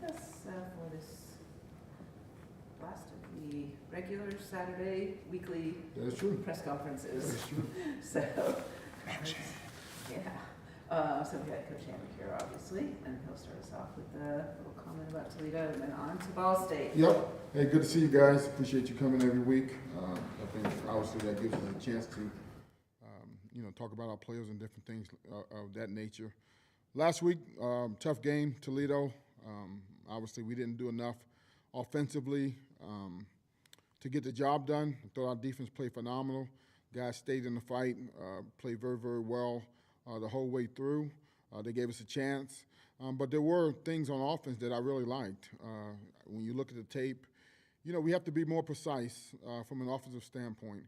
with us for this last of the regular Saturday weekly That is true. press conferences. That is true. So, yeah. So we had Coach Hammock here, obviously, and he'll start us off with a little comment about Toledo and then on to Ball State. Yep. Hey, good to see you guys. Appreciate you coming every week. I think obviously that gives us a chance to, talk about our players and different things of that nature. Last week, tough game, Toledo. Obviously, we didn't do enough offensively to get the job done. I thought our defense played phenomenal. Guys stayed in the fight, played very, very well the whole way through. They gave us a chance. But there were things on offense that I really liked. When you look at the tape, we have to be more precise from an offensive standpoint.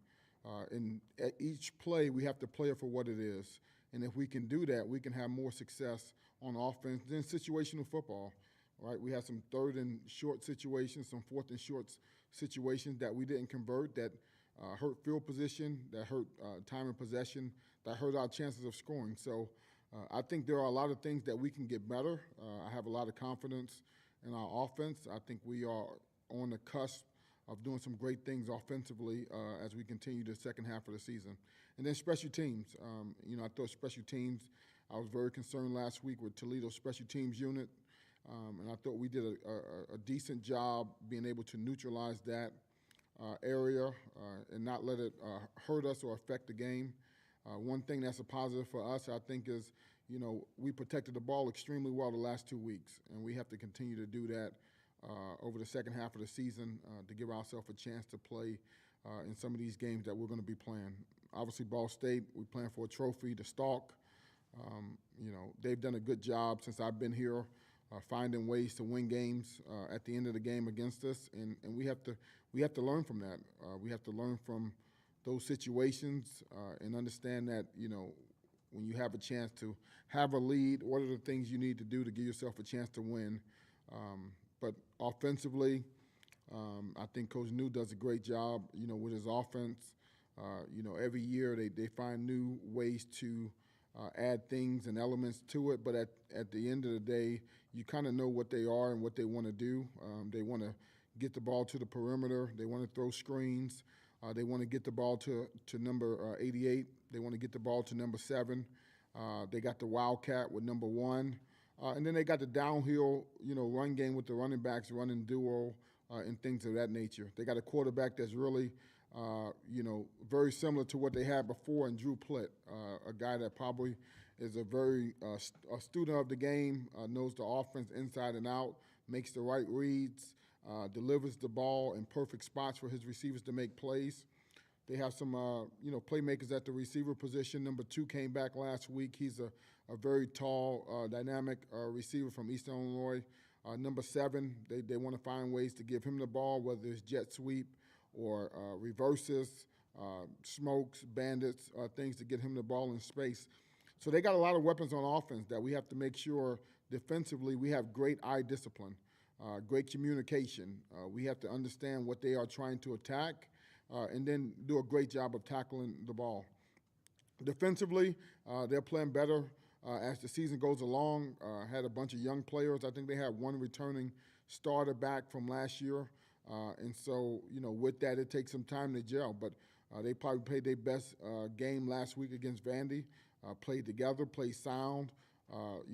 At each play, we have to play it for what it is. And if we can do that, we can have more success on offense than situational football. Right? We had some third and short situations, some fourth and short situations that we didn't convert that hurt field position, that hurt time of possession, that hurt our chances of scoring. So I think there are a lot of things that we can get better. I have a lot of confidence in our offense. I think we are on the cusp of doing some great things offensively as we continue the second half of the season. And then special teams. I thought special teams, I was very concerned last week with Toledo's special teams unit. And I thought we did a decent job being able to neutralize that area and not let it hurt us or affect the game. One thing that's a positive for us, I think, is, we protected the ball extremely well the last 2 weeks, and we have to continue to do that over the second half of the season to give ourselves a chance to play in some of these games that we're going to be playing. Obviously, Ball State, we're playing for a trophy, the Stalk. They've done a good job since I've been here, finding ways to win games at the end of the game against us, and we have to learn from that. We have to learn from those situations and understand that when you have a chance to have a lead, what are the things you need to do to give yourself a chance to win. But offensively, I think Coach New does a great job, with his offense. Every year they find new ways to add things and elements to it. But at the end of the day, you kind of know what they are and what they want to do. They want to get the ball to the perimeter. They want to throw screens. They want to get the ball to number 88. They want to get the ball to number 7. They got the Wildcat with number 1. And then they got the downhill, run game with the running backs, running duo, and things of that nature. They got a quarterback that's really, very similar to what they had before in Drew Plitt, a guy that probably is a very a student of the game, knows the offense inside and out, makes the right reads, delivers the ball in perfect spots for his receivers to make plays. They have some, playmakers at the receiver position. Number 2 came back last week. He's a very tall, dynamic receiver from Eastern Illinois. Number 7, they want to find ways to give him the ball, whether it's jet sweep or reverses, smokes, bandits, things to get him the ball in space. So they got a lot of weapons on offense that we have to make sure defensively we have great eye discipline, great communication. We have to understand what they are trying to attack and then do a great job of tackling the ball. Defensively, they're playing better as the season goes along. Had a bunch of young players. I think they had one returning starter back from last year. And so, with that, it takes some time to gel. But they probably played their best game last week against Vandy. Played together, played sound,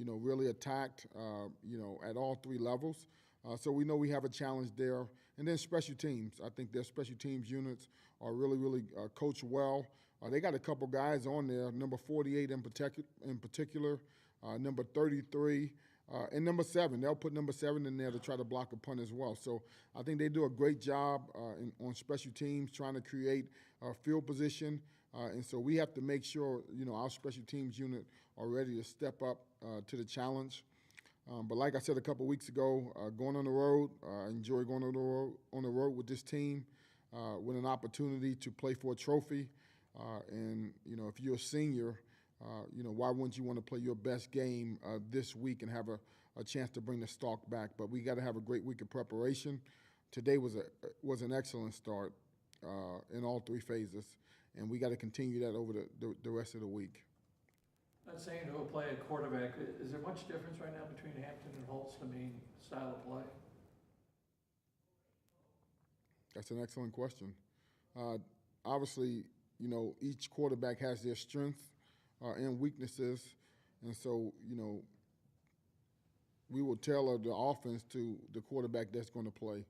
really attacked, at all 3 levels. So we know we have a challenge there. And then special teams. I think their special teams units are really, really coached well. They got a couple guys on there, number 48 in particular, number 33, and number 7. They'll put number 7 in there to try to block a punt as well. So I think they do a great job on special teams trying to create field position. And so we have to make sure, our special teams unit are ready to step up to the challenge. But like I said a couple weeks ago, going on the road, I enjoy going on the road with this team with an opportunity to play for a trophy. And, if you're a senior, why wouldn't you want to play your best game this week and have a chance to bring the Stalk back? But we got to have a great week of preparation. Today was an excellent start in all 3 phases, and we got to continue that over the rest of the week. Not saying who will play a quarterback. Is there much difference right now between Hampton and Holst? I mean, That's an excellent question. Obviously, you know, each quarterback has their strengths and weaknesses, and so, you know, we will tailor the offense to the quarterback that's going to play.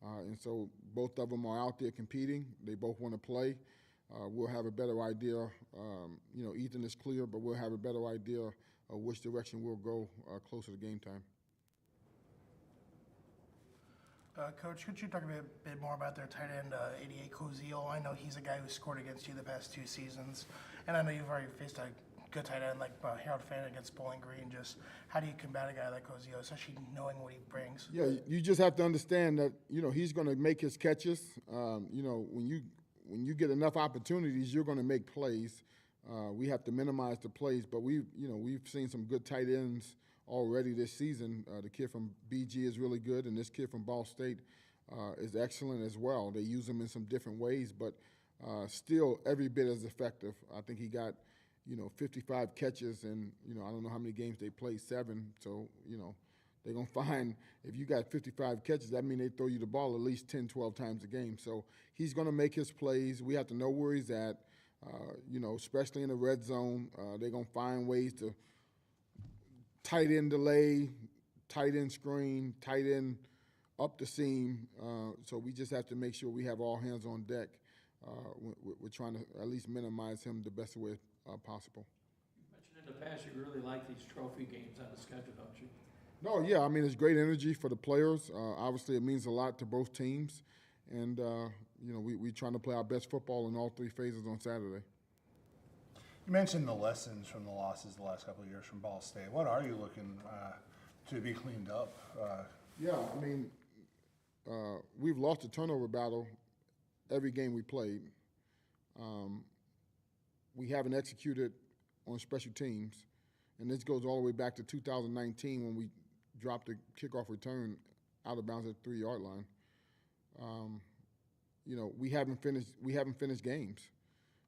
And so both of them are out there competing. They both want to play. We'll have a better idea. You know, Ethan is clear, but we'll have a better idea of which direction we'll go closer to game time. Coach, could you talk a bit more about their tight end, 88 Cozio? I know he's a guy who scored against you the past 2 seasons, and I know you've already faced a good tight end like Harold Fannin against Bowling Green. Just how do you combat a guy like Cozio, especially knowing what he brings? Yeah, you just have to understand that, you know, he's going to make his catches. You know, when you get enough opportunities, you're going to make plays. We have to minimize the plays, but we've seen some good tight ends already this season. The kid from BG is really good, and this kid from Ball State is excellent as well. They use him in some different ways, but still every bit as effective. I think he got, 55 catches, and, I don't know how many games they played, 7. So, they're going to find if you got 55 catches, that means they throw you the ball at least 10, 12 times a game. So he's going to make his plays. We have to know where he's at, especially in the red zone. They're going to find ways to tight end delay, tight end screen, tight end up the seam. So we just have to make sure we have all hands on deck. We're trying to at least minimize him the best way possible. You mentioned in the past you really like these trophy games on the schedule, don't you? No, yeah, I mean, it's great energy for the players. Obviously, it means a lot to both teams. And, we're trying to play our best football in all 3 phases on Saturday. You mentioned the lessons from the losses the last couple of years from Ball State. What are you looking to be cleaned up? Yeah, I mean, we've lost a turnover battle every game we played. We haven't executed on special teams, and this goes all the way back to 2019 when we dropped the kickoff return out of bounds at the 3-yard line. We haven't finished games.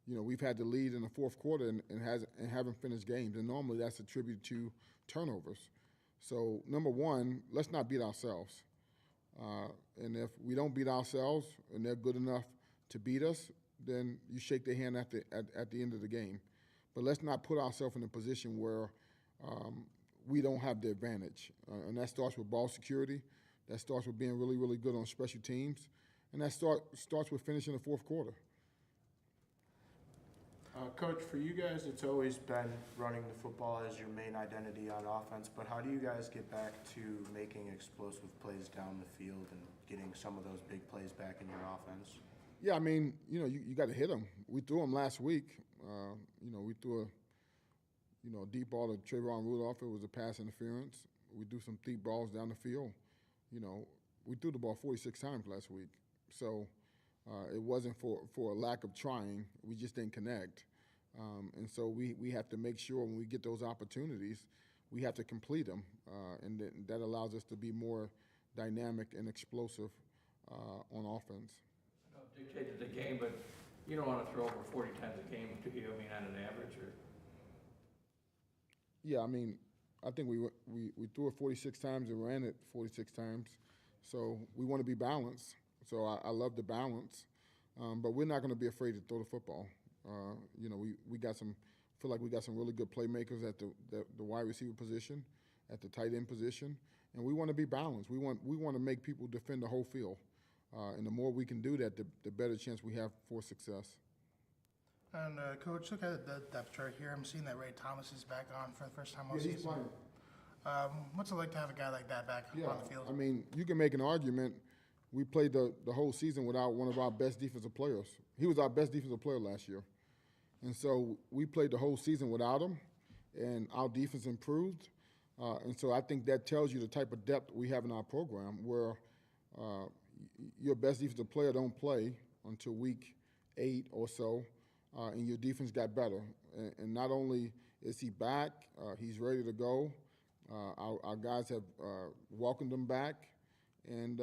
We've had the lead in the fourth quarter and haven't finished games, and normally that's attributed to turnovers. So number one, let's not beat ourselves. And if we don't beat ourselves and they're good enough to beat us, then you shake their hand at the end of the game. But let's not put ourselves in a position where we don't have the advantage. And that starts with ball security. That starts with being really, really good on special teams. And that starts with finishing the fourth quarter. Coach, for you guys, it's always been running the football as your main identity on offense, but how do you guys get back to making explosive plays down the field and getting some of those big plays back in your offense? Yeah, I mean, you got to hit them. We threw them last week. We threw a deep ball to Trayvon Rudolph. It was a pass interference. We threw some deep balls down the field. We threw the ball 46 times last week. So it wasn't for a lack of trying. We just didn't connect. And so we have to make sure when we get those opportunities, we have to complete them. And that allows us to be more dynamic and explosive on offense. I know it dictated the game, but you don't want to throw over 40 times a game, do you? I mean, on an average? Or? Yeah, I mean, I think we threw it 46 times and ran it 46 times. So we want to be balanced. So I love the balance. But we're not going to be afraid to throw the football. We got feel like we got some really good playmakers at the wide receiver position, at the tight end position, and we want to be balanced. We want to make people defend the whole field, and the more we can do that, the better chance we have for success. And Coach, look at the depth chart here. I'm seeing that Ray Thomas is back on for the first time all Yeah, he's season. playing. What's it like to have a guy like that back on the field? I mean, you can make an argument. We played the whole season without one of our best defensive players. He was our best defensive player last year. And so we played the whole season without him, and our defense improved. And so I think that tells you the type of depth we have in our program where your best defensive player don't play until week 8 or so, and your defense got better. And not only is he back, he's ready to go. Our guys have welcomed him back, and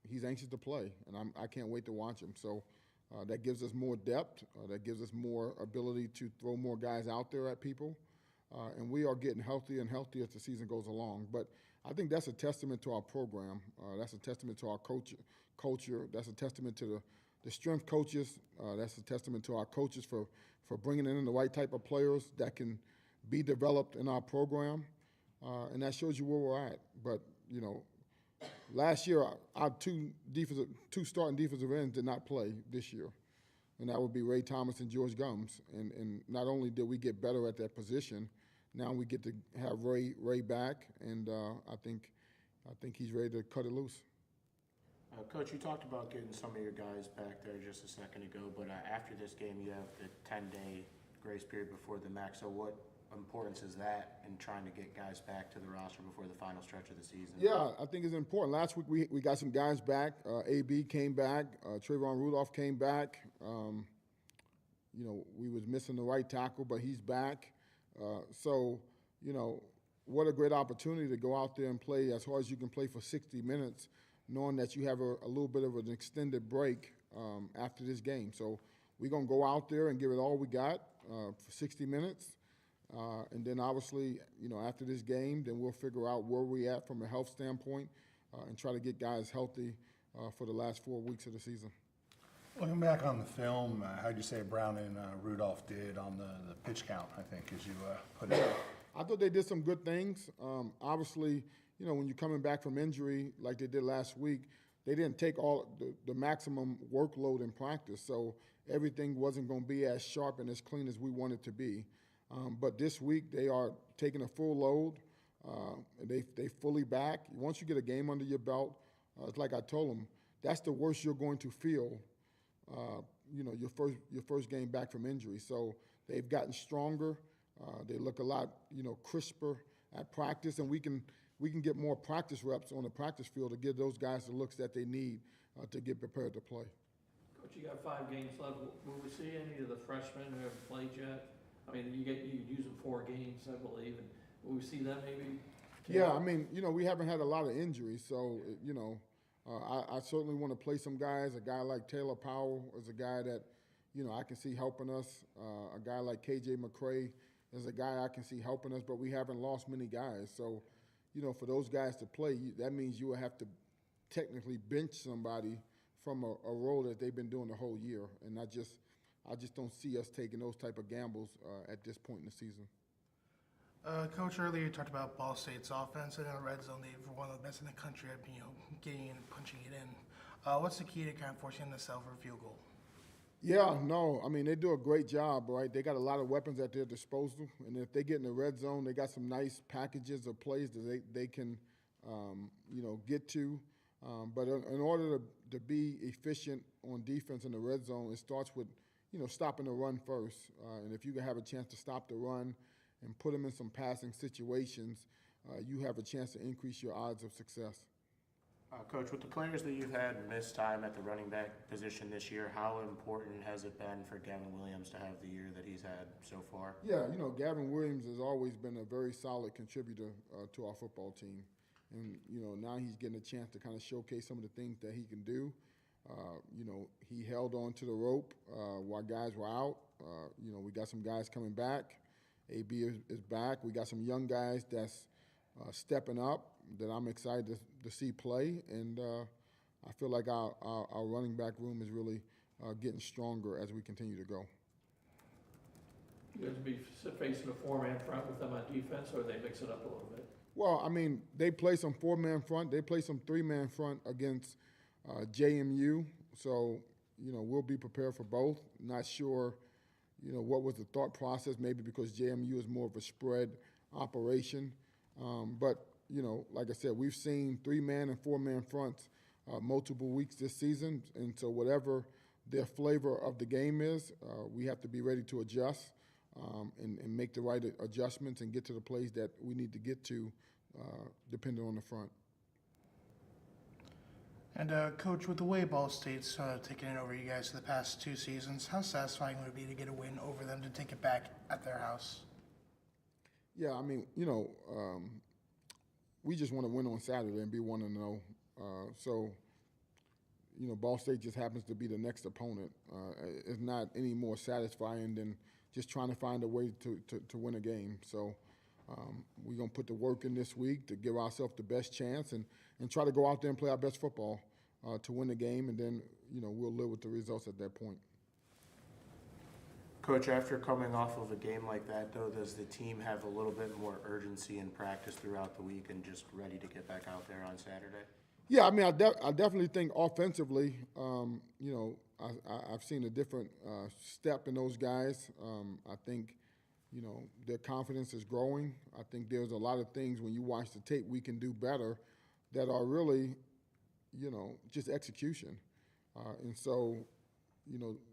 he's anxious to play, and I can't wait to watch him. So that gives us more depth. That gives us more ability to throw more guys out there at people. And we are getting healthier and healthier as the season goes along. But I think that's a testament to our program. That's a testament to our culture. That's a testament to the strength coaches. That's a testament to our coaches for bringing in the right type of players that can be developed in our program. And that shows you where we're at. But, you know, last year, our two starting defensive ends did not play this year. And that would be Ray Thomas and George Gums. And not only did we get better at that position, now we get to have Ray back, and I think he's ready to cut it loose. Coach, you talked about getting some of your guys back there just a second ago, but after this game, you have the 10-day grace period before the MAC. So what importance is that in trying to get guys back to the roster before the final stretch of the season? Yeah, I think it's important. Last week we got some guys back. AB came back. Trayvon Rudolph came back. You know, we was missing the right tackle, but he's back. So, you know, what a great opportunity to go out there and play as hard as you can play for 60 minutes, knowing that you have a little bit of an extended break after this game. So we're going to go out there and give it all we got for 60 minutes. And then obviously, you know, after this game, then we'll figure out where we're at from a health standpoint and try to get guys healthy for the last 4 weeks of the season. Looking back on the film, how'd you say Brown and Rudolph did on the pitch count, I think, as you put it? I thought they did some good things. Obviously, you know, when you're coming back from injury like they did last week, they didn't take all the maximum workload in practice, so everything wasn't going to be as sharp and as clean as we want it to be. But this week, they are taking a full load. They fully back. Once you get a game under your belt, it's like I told them, that's the worst you're going to feel. You know, your first game back from injury. So they've gotten stronger. They look a lot, you know, crisper at practice, and we can get more practice reps on the practice field to give those guys the looks that they need to get prepared to play. Coach, you got 5 games left. Will we see any of the freshmen who haven't played yet? I mean, you use them 4 games, I believe, and will we see them maybe? Yeah, I mean, you know, we haven't had a lot of injuries, so, you know, I certainly want to play some guys. A guy like Taylor Powell is a guy that, you know, I can see helping us. A guy like KJ McCray is a guy I can see helping us, but we haven't lost many guys. So, you know, for those guys to play, that means you will have to technically bench somebody from a role that they've been doing the whole year. And I just don't see us taking those type of gambles at this point in the season. Coach, earlier you talked about Ball State's offense, and in the red zone, they were one of the best in the country at, you know, getting in and punching it in. What's the key to kind of forcing them to settle for a field goal? Yeah, no, I mean, they do a great job, right? They got a lot of weapons at their disposal, and if they get in the red zone, they got some nice packages of plays that they can, you know, get to. But in order to be efficient on defense in the red zone, it starts with, you know, stopping the run first. And if you can have a chance to stop the run and put them in some passing situations, you have a chance to increase your odds of success. Coach, with the players that you've had miss time at the running back position this year, how important has it been for Gavin Williams to have the year that he's had so far? Yeah, you know, Gavin Williams has always been a very solid contributor to our football team. And, you know, now he's getting a chance to kind of showcase some of the things that he can do. You know, he held on to the rope while guys were out. You know, we got some guys coming back. AB is back. We got some young guys that's stepping up that I'm excited to see play. And I feel like our running back room is really getting stronger as we continue to go. You guys be facing a 4-man front with them on defense, or they mix it up a little bit? Well, I mean, they play some 4-man front. They play some 3-man front against JMU. So, you know, we'll be prepared for both. Not sure, you know, what was the thought process, maybe because JMU is more of a spread operation. But, you know, like I said, we've seen 3-man and 4-man fronts multiple weeks this season. And so whatever their flavor of the game is, we have to be ready to adjust and make the right adjustments and get to the plays that we need to get to depending on the front. And Coach, with the way Ball State's taken it over you guys for the past 2 seasons, how satisfying would it be to get a win over them to take it back at their house? Yeah, I mean, you know, we just want to win on Saturday and be 1-0. So, you know, Ball State just happens to be the next opponent. It's not any more satisfying than just trying to find a way to win a game. So, We're going to put the work in this week to give ourselves the best chance and try to go out there and play our best football to win the game, and then, we'll live with the results at that point. Coach, after coming off of a game like that, though, does the team have a little bit more urgency in practice throughout the week and just ready to get back out there on Saturday? Yeah, I mean, I definitely think offensively, I've seen a different step in those guys. I think, their confidence is growing. I think there's a lot of things when you watch the tape we can do better that are really, just execution. And so,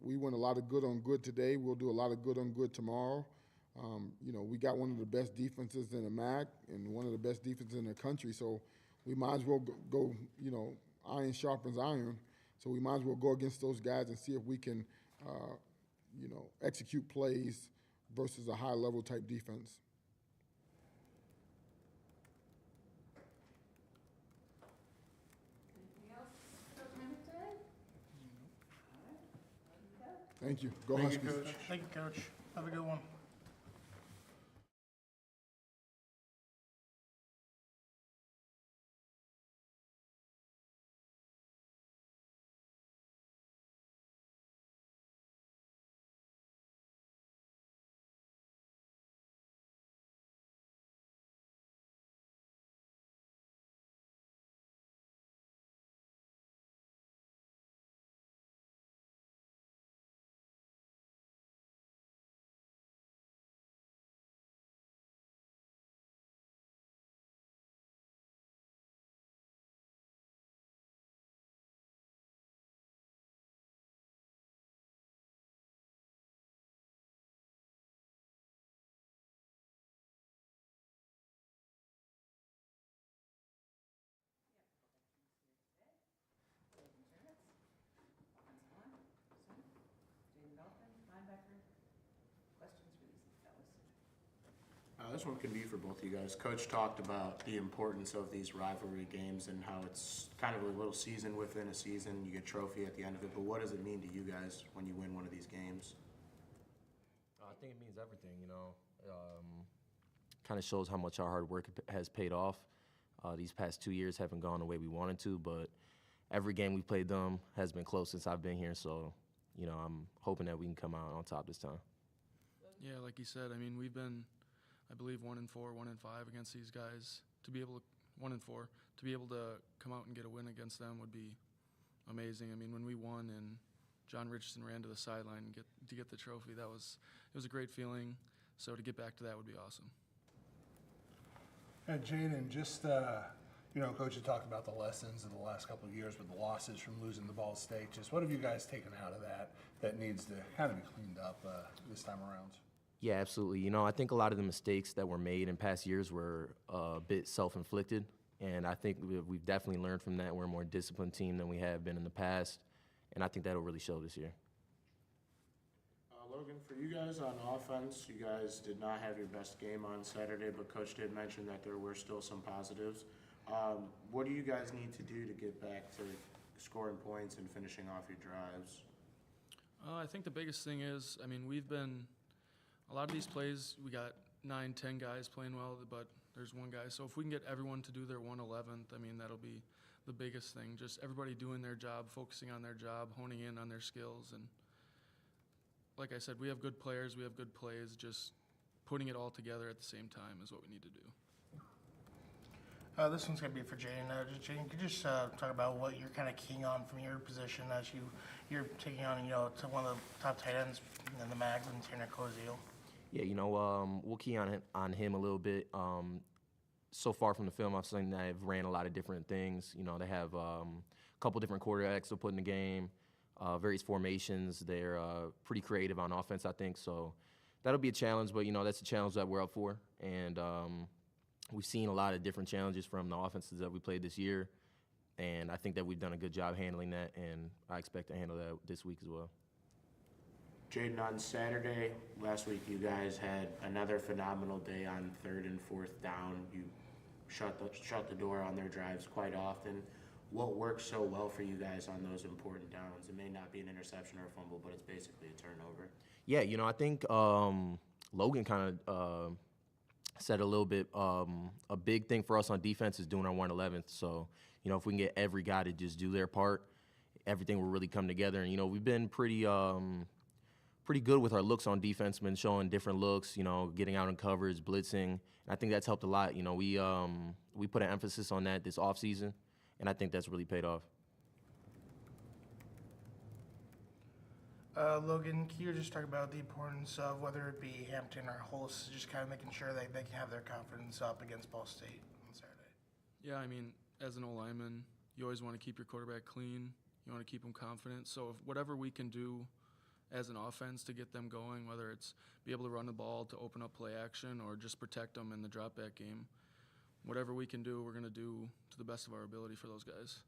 we went a lot of good on good today. We'll do a lot of good on good tomorrow. We got one of the best defenses in the MAC and one of the best defenses in the country. So we might as well go, iron sharpens iron. So we might as well go against those guys and see if we can, execute plays versus a high-level type defense. Anything else, Coach Hammock, today? All right, there you go. Thank you. Go Thank you, Huskies. Coach. Thank you, Coach. Have a good one. This one can be for both of you guys. Coach talked about the importance of these rivalry games and how it's kind of a little season within a season. You get a trophy at the end of it, but what does it mean to you guys when you win one of these games? I think it means everything, kind of shows how much our hard work has paid off. These past 2 years haven't gone the way we wanted to, but every game we played them has been close since I've been here, so, I'm hoping that we can come out on top this time. Yeah, like you said, I mean, we've been, I believe, 1-4, 1-5 against these guys. To be able to 1-4, to be able to come out and get a win against them would be amazing. I mean, when we won and John Richardson ran to the sideline to get the trophy, it was a great feeling. So to get back to that would be awesome. And Jaden, just Coach had talked about the lessons of the last couple of years with the losses from losing the Ball State. Just what have you guys taken out of that needs to kind of be cleaned up this time around? Yeah, absolutely. I think a lot of the mistakes that were made in past years were a bit self-inflicted, and I think we've definitely learned from that. We're a more disciplined team than we have been in the past, and I think that'll really show this year. Logan, for you guys on offense, you guys did not have your best game on Saturday, but Coach did mention that there were still some positives. What do you guys need to do to get back to scoring points and finishing off your drives? I think the biggest thing is, I mean, a lot of these plays, we got 9, 10 guys playing well, but there's one guy. So if we can get everyone to do their 1/11th, I mean, that'll be the biggest thing. Just everybody doing their job, focusing on their job, honing in on their skills. And like I said, we have good players, we have good plays. Just putting it all together at the same time is what we need to do. This one's going to be for Jaden. Jaden, could you just talk about what you're kind of keying on from your position as you're taking on, to one of the top tight ends in the MAG and Tanner Koziel? Yeah, we'll key on him a little bit. So far from the film, I've seen that they've ran a lot of different things. They have a couple different quarterbacks to put in the game, various formations. They're pretty creative on offense, I think. So that'll be a challenge, but, that's a challenge that we're up for. And we've seen a lot of different challenges from the offenses that we played this year. And I think that we've done a good job handling that, and I expect to handle that this week as well. Jaden, on Saturday, last week, you guys had another phenomenal day on 3rd and 4th down. You shut the door on their drives quite often. What works so well for you guys on those important downs? It may not be an interception or a fumble, but it's basically a turnover. Yeah, I think Logan kind of said a little bit, a big thing for us on defense is doing our 111th. So, if we can get every guy to just do their part, everything will really come together. And, we've been pretty good with our looks on defense, been showing different looks, getting out in coverage, blitzing. And I think that's helped a lot. We put an emphasis on that this offseason, and I think that's really paid off. Logan, can you just talk about the importance of whether it be Hampton or Holst, just kind of making sure that they can have their confidence up against Ball State on Saturday? Yeah, I mean, as an O-lineman, you always want to keep your quarterback clean. You want to keep them confident. So if whatever we can do as an offense to get them going, whether it's be able to run the ball to open up play action or just protect them in the drop back game, whatever we can do, we're going to do to the best of our ability for those guys.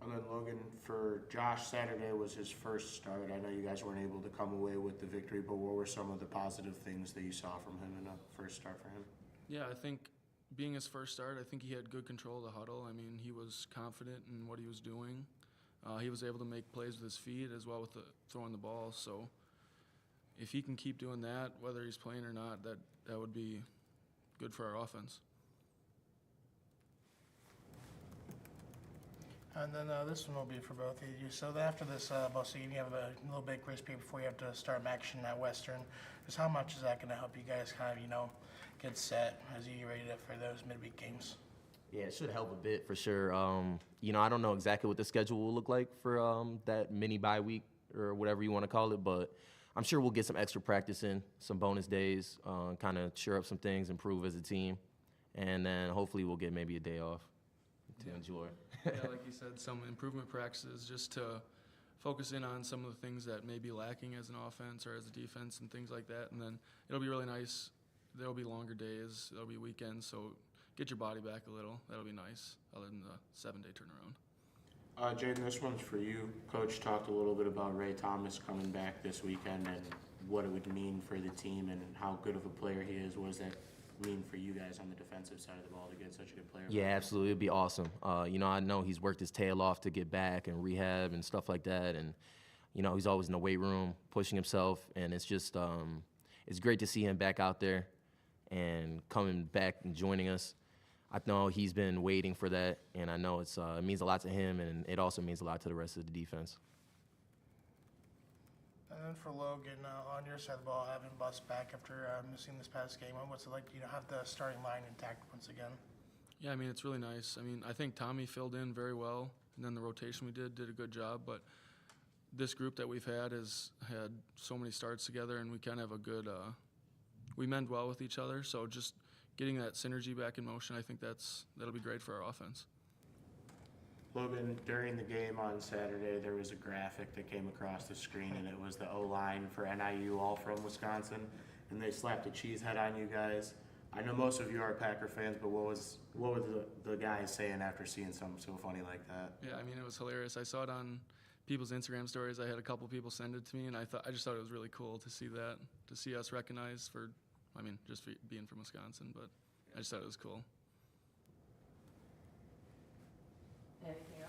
And then Logan, for Josh, Saturday was his first start. I know you guys weren't able to come away with the victory, but what were some of the positive things that you saw from him in a first start for him? Yeah, I think being his first start, I think he had good control of the huddle. I mean, he was confident in what he was doing. He was able to make plays with his feet as well with throwing the ball. So if he can keep doing that, whether he's playing or not, that would be good for our offense. And then this one will be for both of you. So after this ball season, you have a little bit of grace period before you have to start action at Western. Just how much is that going to help you guys kind of, get set as you get ready for those midweek games? Yeah, it should help a bit for sure. I don't know exactly what the schedule will look like for that mini bye week or whatever you want to call it, but I'm sure we'll get some extra practice in, some bonus days, kind of shore up some things, improve as a team, and then hopefully we'll get maybe a day off to enjoy. Yeah, like you said, some improvement practices just to focus in on some of the things that may be lacking as an offense or as a defense and things like that. And then it'll be really nice. There'll be longer days. There'll be weekends. So get your body back a little. That'll be nice other than the 7-day turnaround. Jaden, this one's for you. Coach talked a little bit about Ray Thomas coming back this weekend and what it would mean for the team and how good of a player he is. What does that mean for you guys on the defensive side of the ball to get such a good player? Yeah, absolutely. It'd be awesome. I know he's worked his tail off to get back and rehab and stuff like that. And, he's always in the weight room pushing himself. And it's just, it's great to see him back out there and coming back and joining us. I know he's been waiting for that, and I know it means a lot to him, and it also means a lot to the rest of the defense. And then for Logan, on your side of the ball, having Bus back after missing this past game, what's it like to have the starting line intact once again? Yeah, I mean, it's really nice. I mean, I think Tommy filled in very well, and then the rotation we did a good job. But this group that we've had has had so many starts together, and we kind of have a good we mend well with each other. So just getting that synergy back in motion, I think that'll be great for our offense. Logan, during the game on Saturday, there was a graphic that came across the screen, and it was the O-line for NIU, all from Wisconsin, and they slapped a cheese head on you guys. I know most of you are Packer fans, but what were the guys saying after seeing something so funny like that? Yeah, I mean, it was hilarious. I saw it on people's Instagram stories. I had a couple people send it to me, and I just thought it was really cool to see that, to see us recognized for, just for being from Wisconsin, but I just thought it was cool. Anything